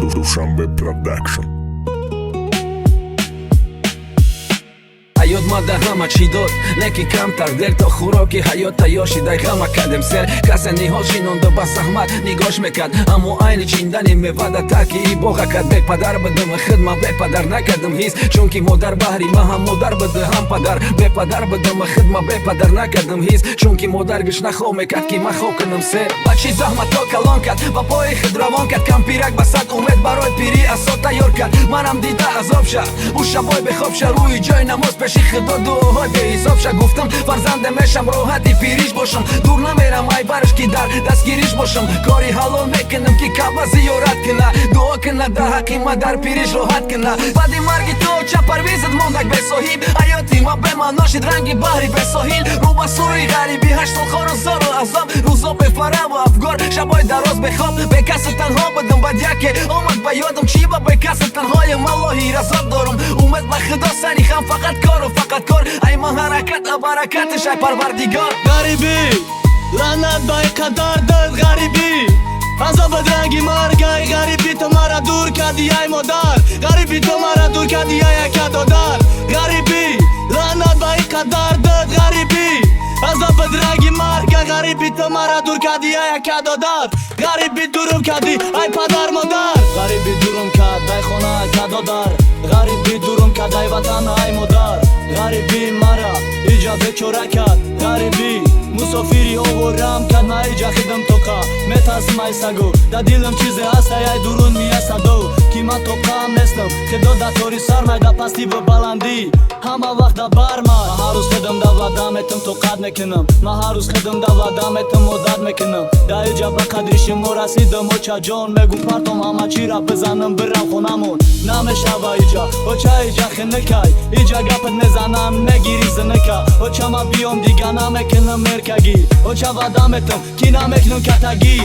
Dushanbe Production. Hayot mada ҳама чӣ дод неки камтар дер то хӯроки ҳаёта ёшидай ҳама кадем сер касе ниҳол шинонда ба заҳмат нигош мекард аммо айни чиндани мевада таки ибоға кард бепадар будам хидма бепадар накардам ҳис чунки модар баҳри ма ҳам модар буд ҳам падар бепадар будам хидма бепадар накардам ҳис чунки модар гишна хо мекард ки ма хо кунам сер ба чӣ заҳматҳо калон кард ба пои худ равон кард кампирак ба сад умед барои пирӣ асо тайёр кард манам дида азоб ша у шабой бехоб ша рӯи ҷои намоз пеши худо дуоҳой беҳисоб ша гуфтам фарзанде мешам роҳати пириш бошам дур намерам ай бараш ки дар дастгириш бошам кори ҳалол мекунам ки каба зиёрат куна дуо куна дар ҳаққи мадар пириш роҳат куна баъди марги то ча парвизат мондак бесоҳиб ҳаёти ма бемаъно шид ранги баҳри бесоҳил рӯ ба сӯи ғарибӣ 8 сол хору зору азоб рӯзо бефараву афгор шабои дароз бехоб бекасу танҳо будам баъд яке омад ба ёдам чӣ ба бекасу танҳоям аллоҳи разоб дорам умед ба худо сани хам фақат кору фақат кор ай ма ҳаракат абаракатш ай парвардигор ғарибӣ лаънат ба қадар дод ғарибӣ азобат ранги марг ай ғарибӣ то мара дур кардӣ ай модар ғарибӣ то мара дур кардӣ ай якадодар ғарибӣ лаънат ба қадар дод ғарибӣ азобат ранги марг ай ғарибӣ то мара дур кардӣ ай якадодар ғарибӣ дурум кардӣ ай падар модар ғарибӣ дурум кард ай хона ай кадодар ғарибӣ дурум кард ай ватан ай модар ғарибӣ мара иҷа бечора кард ғарибӣ мусофири оворам кард ма иҷа хидам тоқа метарсим ай сагу да дилам чизе ҳаст ай дурун миясаду ки ман тоқаам нестам худо да тори сармай да пастӣ ва баландӣ ҳама вақт да барма ма ҳар рӯз хидам да ваъда метам тоқат мекунам ма ҳар рӯз хидам да ваъда метам одат мекунам да иҷа ба қадри шумо расидам оча ҷон мегум партом ҳама чира бизанам бирам хонамон намешава иҷа оча иҷа хинакай иҷа гапат мезанам мегири зиника оча ма биём дига намекунам меркагӣ оча ваъда метам ки намекунам катагӣ